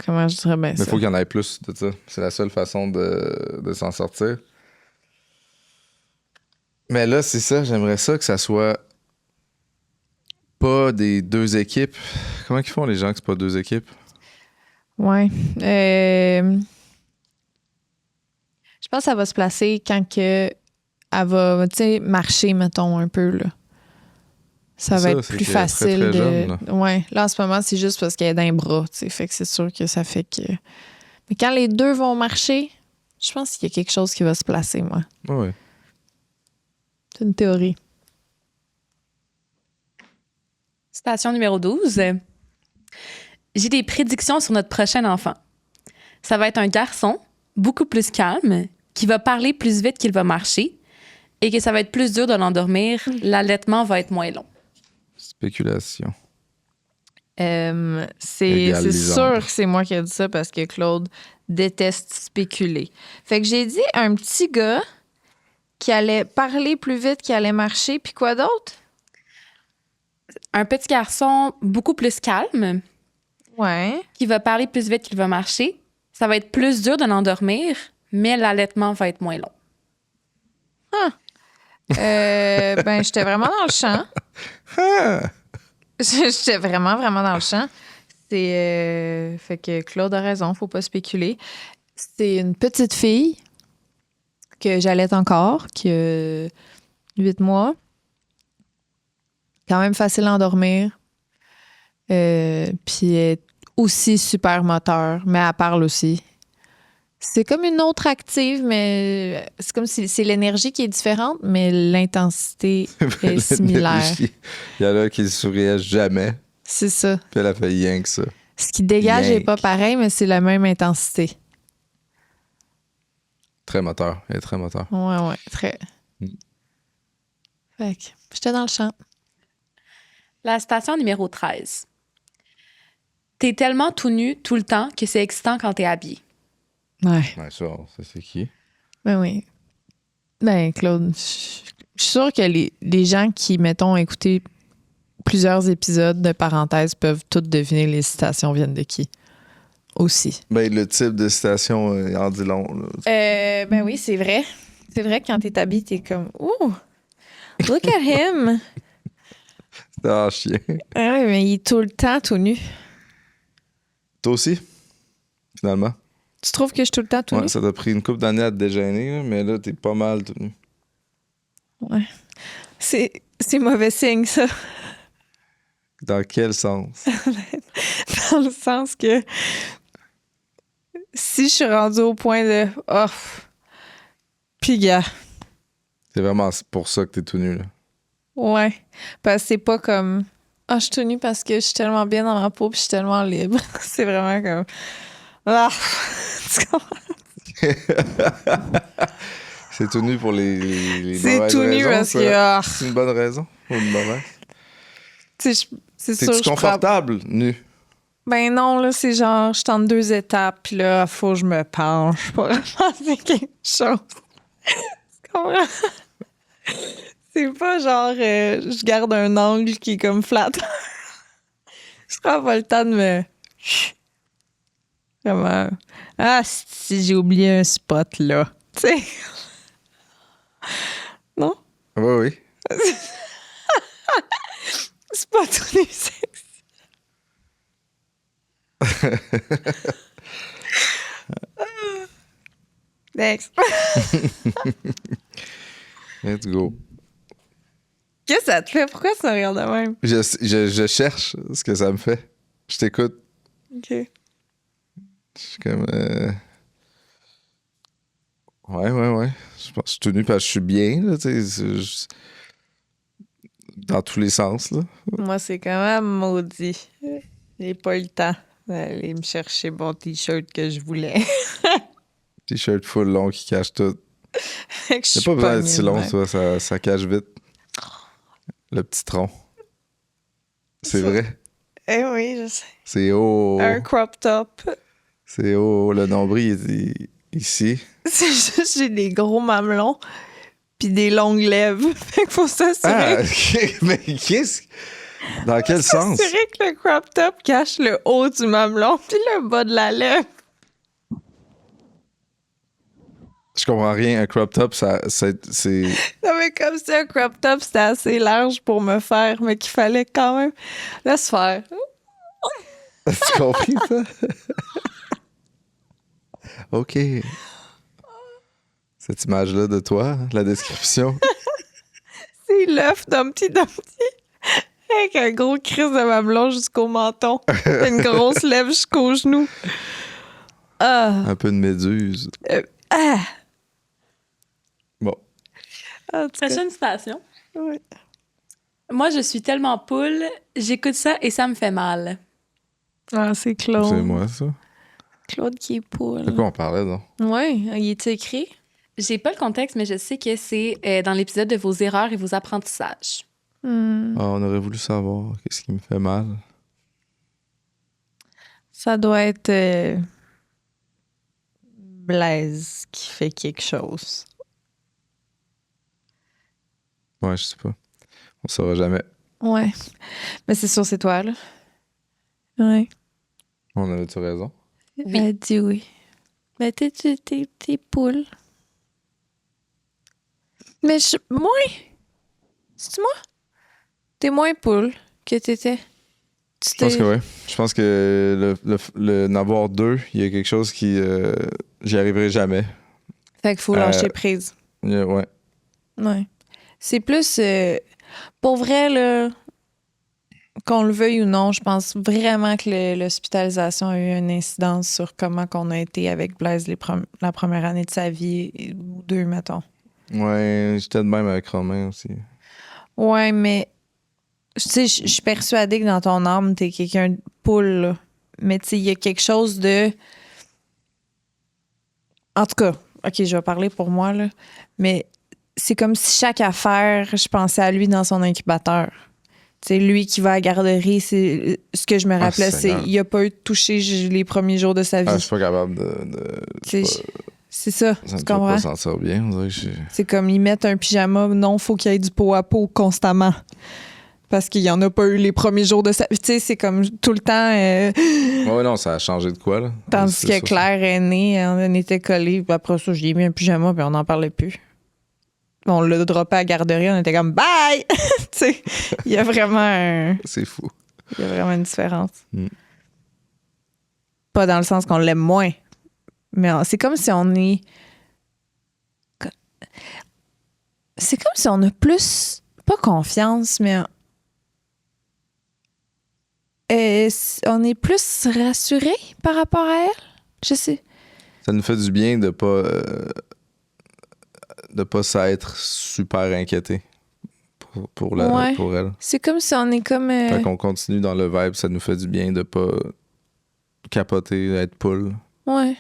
Comment je dirais bien Mais ça? il faut qu'il y en ait plus de ça. C'est la seule façon de s'en sortir. Mais là, c'est ça. J'aimerais ça que ça soit pas des deux équipes. Comment ils font les gens que c'est pas deux équipes? Ouais. Je pense que ça va se placer quand que elle va, tu sais, marcher, mettons, un peu, là. Ça C'est va ça, être c'est plus qu'elle est très, facile très de... jeune, là. Ouais. Là, en ce moment, c'est juste parce qu'elle est dans les bras, tu sais. Fait que c'est sûr que ça fait que... Mais quand les deux vont marcher, je pense qu'il y a quelque chose qui va se placer, moi. Ouais. C'est une théorie. Station numéro 12. J'ai des prédictions sur notre prochain enfant. Ça va être un garçon beaucoup plus calme, qui va parler plus vite qu'il va marcher et que ça va être plus dur de l'endormir. L'allaitement va être moins long. Spéculation. C'est Égale sûr Lisandre. que c'est moi qui ai dit ça parce que Claude déteste spéculer. Fait que j'ai dit un petit gars qui allait parler plus vite, qui allait marcher, puis quoi d'autre? Un petit garçon beaucoup plus calme, Ouais. qui va parler plus vite qu'il va marcher. Ça va être plus dur de l'endormir, mais l'allaitement va être moins long. Ben, j'étais vraiment dans le champ. J'étais vraiment, vraiment dans le champ. C'est fait que Claude a raison, faut pas spéculer. C'est une petite fille que j'allaite encore, qui a 8 mois. Quand même facile à endormir. Puis elle est aussi super moteur, mais elle parle aussi. C'est comme une autre active, mais c'est comme si c'est l'énergie qui est différente, mais l'intensité est similaire. Il y en a qui ne souriait jamais, C'est ça. puis elle a fait rien que ça. Ce qui dégage n'est pas pareil, mais c'est la même intensité. Très moteur. Elle est très moteur. Ouais, très. Fait que j'étais dans le champ. La citation numéro 13. T'es tellement tout nu tout le temps que c'est excitant quand t'es habillé. Ouais. Ouais, ça c'est qui? Ben oui. Ben, Claude, je suis sûre que les gens qui, mettons, ont écouté plusieurs épisodes de parenthèses peuvent toutes deviner les citations viennent de qui. Aussi. Ben, le type de citation en dit long. Là. Ben oui, c'est vrai. C'est vrai que quand t'es habillé, t'es comme « Ouh! Look at him! » Ah, chien. Ah oui, mais il est tout le temps tout nu. Toi aussi, finalement. Tu trouves que je suis tout le temps tout nu? Ouais, ça t'a pris une couple d'années à te dégêner, là, mais là, t'es pas mal tout nu. Ouais. C'est mauvais signe, ça. Dans quel sens? Dans le sens que si je suis rendue au point de « Oh! » Puis gars, C'est vraiment pour ça que t'es tout nu, là. ouais. Parce que c'est pas comme « Ah, je suis tout nu parce que je suis tellement bien dans ma peau puis je suis tellement libre. » C'est vraiment comme « Ah! » Tu comprends? C'est tout nu pour les C'est mauvaises tout nu raisons, parce ça? que... ah, C'est une bonne raison ou une mauvaise? tu sais, c'est sûr, T'es-tu je prends... confortable, nu? Ben non, là, c'est genre, je suis en 2 étapes, puis là, faut que je me penche pour faire quelque chose. Tu comprends? C'est pas genre, je garde un angle qui est comme flat. Je prends pas le temps de me... Vraiment... Ah, si j'ai oublié un spot, là. Tu sais? Non? Oui, oui. C'est pas tout nu sexy. Next. Let's go. Qu'est-ce que ça te fait? Pourquoi ça regarde de même? Je cherche ce que ça me fait. Je t'écoute. OK. Je suis comme... Ouais. Je pense que je suis tout nu parce que je suis bien, là, tu sais. Dans tous les sens, là. Moi, c'est quand même maudit. J'ai pas eu le temps d'aller me chercher mon T-shirt que je voulais. T-shirt full long qui cache tout. Fait que je C'est suis pas besoin d'être pognée si de long, même. ça cache vite. Le petit tronc. C'est Ça- vrai. Eh oui, je sais. C'est haut. Un crop top. C'est haut. Le nombril est ici. C'est juste, j'ai des gros mamelons puis des longues lèvres. Fait qu'il faut s'assurer. Ah, ok. Mais qu'est-ce... Dans quel sens? S'assurer que le crop top cache le haut du mamelon puis le bas de la lèvre. Je comprends rien. Un crop top, c'est... Non, mais comme si un crop top, c'était assez large pour me faire, mais qu'il fallait quand même laisse faire. As-tu compris, ça? OK. Cette image-là de toi, la description. C'est l'œuf Dumpty Dumpty. Avec un gros crise de mamelon jusqu'au menton. Une grosse lèvre jusqu'au genou. Ah. Un peu de méduse. Ah. Bon. En tout cas, Prochaine citation. ouais. Moi, je suis tellement poule, j'écoute ça et ça me fait mal. Ah, c'est Claude. C'est moi, ça. Claude qui est poule. De quoi on parlait, donc? Ouais, il est écrit. J'ai pas le contexte, mais je sais que c'est dans l'épisode de vos erreurs et vos apprentissages. Hmm. Ah, on aurait voulu savoir qu'est-ce qui me fait mal. Ça doit être Blaise qui fait quelque chose. Ouais, je sais pas. On saura jamais. Ouais. Mais c'est sûr, c'est toi, là. Ouais. On avait-tu raison? Oui. Elle dit oui. Mais t'es poule. Mais moins. C'est moi? T'es moins poule que t'étais. Je pense que oui. Je pense que le n'avoir deux, il y a quelque chose qui... j'y arriverai jamais. Fait qu'il faut lâcher prise. Ouais. Ouais. C'est plus... pour vrai, là, Qu'on le veuille ou non, je pense vraiment que l'hospitalisation a eu une incidence sur comment qu'on a été avec Blaise la première année de sa vie, ou deux, mettons. Ouais, j'étais de même avec Romain aussi. Ouais, mais tu sais, je suis persuadée que dans ton âme, t'es quelqu'un de poule, là. Mais tu sais, il y a quelque chose de... En tout cas, OK, je vais parler pour moi, là. Mais c'est comme si chaque affaire, je pensais à lui dans son incubateur. C'est lui qui va à la garderie. C'est ce que je me rappelais, c'est il a pas eu de toucher les premiers jours de sa vie. Je suis pas capable c'est ça, ça me tu fait comprends? pas sentir bien. On dirait que C'est comme ils mettent un pyjama. Non, faut qu'il y ait du pot à pot constamment. Parce qu'il y en a pas eu les premiers jours de sa vie. Tu sais, c'est comme tout le temps... Ouais, non, ça a changé de quoi, là? Tandis C'est que ça, Claire est née, on était collés. Puis après ça, j'ai mis un pyjama, puis on n'en parlait plus. On l'a droppé à la garderie, on était comme bye! Tu sais, il y a vraiment c'est fou. il y a vraiment une différence. Pas dans le sens qu'on l'aime moins, mais c'est comme si on est. C'est comme si on a plus. Pas confiance, mais. On est plus rassuré par rapport à elle. Je sais. Ça nous fait du bien de pas s'être super inquiété pour elle. C'est comme si on est comme. Fait qu'on continue dans le vibe, ça nous fait du bien de pas capoter, être poule, Ouais.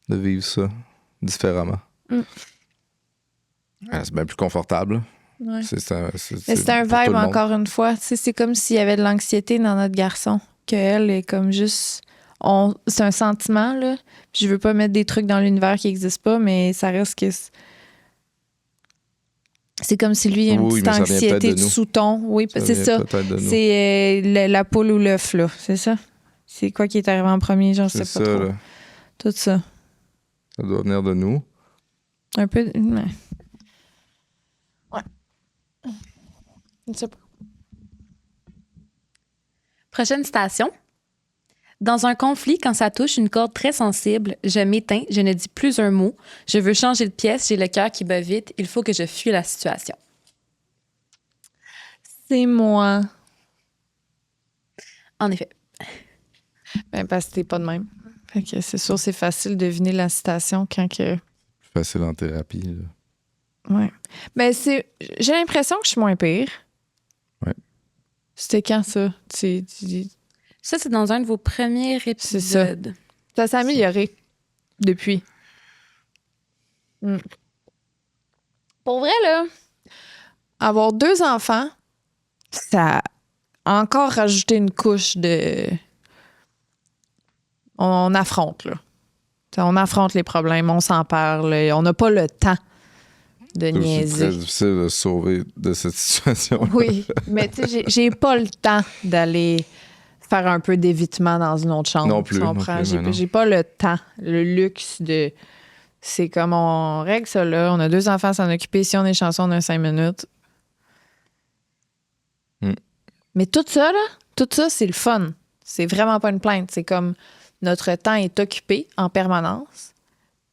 de vivre ça différemment. C'est bien plus confortable. Ouais. C'est Mais c'est un pour tout vibe, le monde. encore une fois. Tu sais, c'est comme s'il y avait de l'anxiété dans notre garçon. Qu'elle est comme juste. C'est un sentiment, là. Puis je veux pas mettre des trucs dans l'univers qui n'existent pas, mais ça reste que. C'est comme si lui, il y a une petite mais ça vient anxiété peut-être de de nous. sous-ton. Oui, c'est vient ça. peut-être de nous. C'est la poule ou l'œuf, là. C'est ça? C'est quoi qui est arrivé en premier? J'en sais C'est pas ça, trop. là. Tout ça. Ça doit venir de nous. Un peu. Ouais. Je sais pas. Prochaine citation. Dans un conflit, quand ça touche une corde très sensible, je m'éteins, je ne dis plus un mot, je veux changer de pièce, j'ai le cœur qui bat vite, il faut que je fuis la situation. C'est moi. En effet. Ben, parce que t'es pas de même. Fait que c'est sûr, c'est facile de deviner la citation quand que. Plus facile en thérapie, là. Ouais. Ben, j'ai l'impression que je suis moins pire. Ouais. C'était quand ça? Ça, c'est dans un de vos premiers C'est ça. épisodes. Ça s'est amélioré depuis. Pour vrai, là, avoir 2 enfants, ça a encore rajouté une couche de. On affronte, là. T'sais, on affronte les problèmes, on s'en parle. On n'a pas le temps de C'est niaiser. très difficile de se sauver de cette situation. Oui, mais tu sais, j'ai pas le temps d'aller faire un peu d'évitement dans une autre chambre. Non plus, tu comprends? non plus, mais non. J'ai pas le temps, le luxe de... C'est comme on règle ça là, on a 2 enfants à s'en occuper, si on est chanceux, on a 5 minutes. Mais tout ça, c'est le fun. C'est vraiment pas une plainte. C'est comme notre temps est occupé en permanence,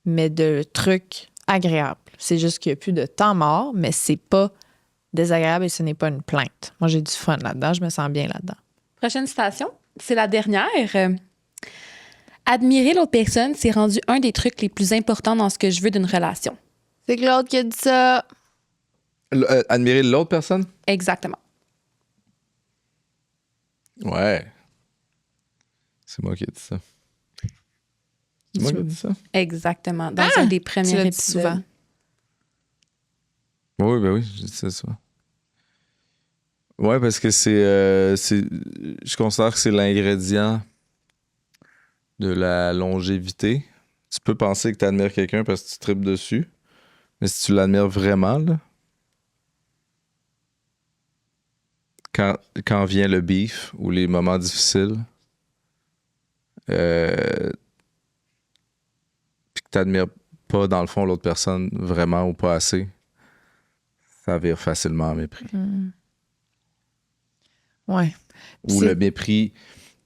mais de trucs agréables. C'est juste qu'il n'y a plus de temps mort, mais c'est pas désagréable et ce n'est pas une plainte. Moi, j'ai du fun là-dedans. Je me sens bien là-dedans. Prochaine citation, c'est la dernière. Admirer l'autre personne, c'est rendu un des trucs les plus importants dans ce que je veux d'une relation. C'est Claude qui a dit ça. Admirer l'autre personne? Exactement. Ouais. C'est moi qui ai dit ça. C'est moi qui ai dit ça? Exactement. Dans un des premiers tu l'as dit épisodes. souvent. Oui, ben oui, j'ai dit ça souvent. Ouais, parce que je considère que c'est l'ingrédient de la longévité. Tu peux penser que tu admires quelqu'un parce que tu tripes dessus, mais si tu l'admires vraiment, là, quand vient le beef ou les moments difficiles, puis que tu n'admires pas, dans le fond, l'autre personne vraiment ou pas assez, ça vire facilement en mépris. Ouais. Ou le mépris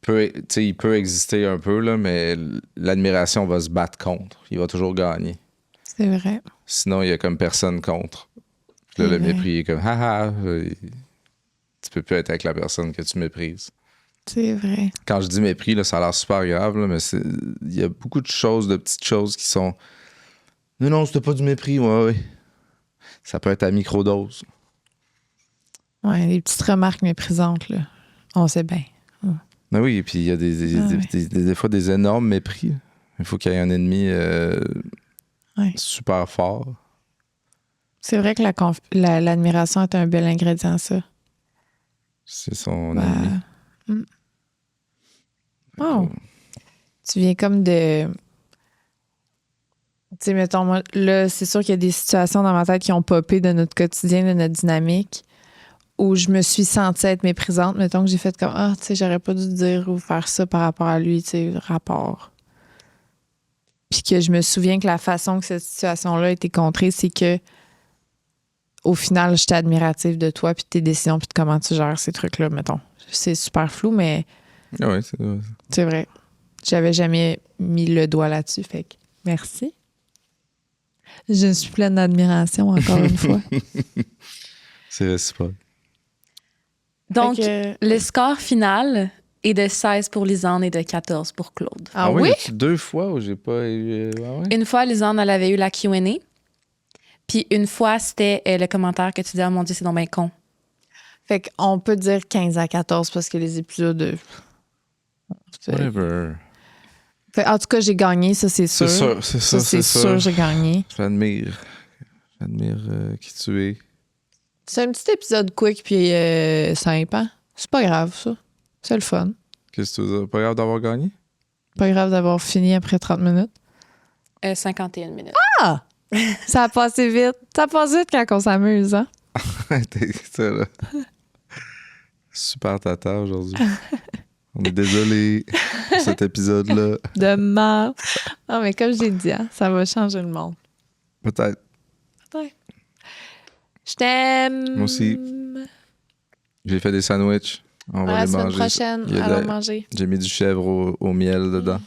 il peut exister un peu, là, mais l'admiration va se battre contre. Il va toujours gagner. C'est vrai. Sinon, il y a comme personne contre. Puis là, le vrai. mépris est comme haha. Tu peux plus être avec la personne que tu méprises. C'est vrai. Quand je dis mépris, là, ça a l'air super grave, là, mais il y a beaucoup de choses, de petites choses qui sont... Non, c'était pas du mépris, ouais. Ça peut être à microdose. Ouais, les petites remarques méprisantes, là. On sait bien. Mais oui, et puis il y a des fois des énormes mépris. Il faut qu'il y ait un ennemi super fort. C'est vrai que l'admiration est un bel ingrédient, ça. C'est son ennemi. Wow. Tu viens comme de... Tu sais, mettons, moi, là, c'est sûr qu'il y a des situations dans ma tête qui ont popé de notre quotidien, de notre dynamique, où je me suis sentie être méprisante. Mettons que j'ai fait comme, tu sais, j'aurais pas dû dire ou faire ça par rapport à lui, tu sais, rapport. Puis que je me souviens que la façon que cette situation-là a été contrée, c'est que au final, j'étais admirative de toi, puis de tes décisions, puis de comment tu gères ces trucs-là, mettons. C'est super flou, mais Oui, c'est vrai. J'avais jamais mis le doigt là-dessus, fait que merci. Je suis pleine d'admiration, encore une fois. C'est réciproque. Donc, Fait le score final est de 16 pour Lisanne et de 14 pour Claude. Ah oui? Y a-tu 2 fois où j'ai pas eu... Une fois, Lisanne, elle avait eu la Q&A. Puis une fois, c'était le commentaire que tu disais, oh mon Dieu, c'est donc bien con. Fait qu'on peut dire 15-14 parce que les épisodes... Whatever. Fait, en tout cas, j'ai gagné, ça, c'est sûr. C'est sûr, j'ai gagné. J'admire qui tu es. C'est un petit épisode quick puis simple, hein? C'est pas grave, ça. C'est le fun. Qu'est-ce que tu veux dire? Pas grave d'avoir gagné? Pas grave d'avoir fini après 30 minutes. 51 minutes. Ah! Ça a passé vite. Ça passe vite quand on s'amuse, hein? T'es ça, là. Super tata aujourd'hui. On est désolé pour cet épisode-là. De mort. Non, mais comme j'ai dit, hein, ça va changer le monde. Peut-être. Je t'aime. Moi aussi. J'ai fait des sandwichs. On va À la les semaine manger. prochaine, allons manger. J'ai mis du chèvre au miel dedans.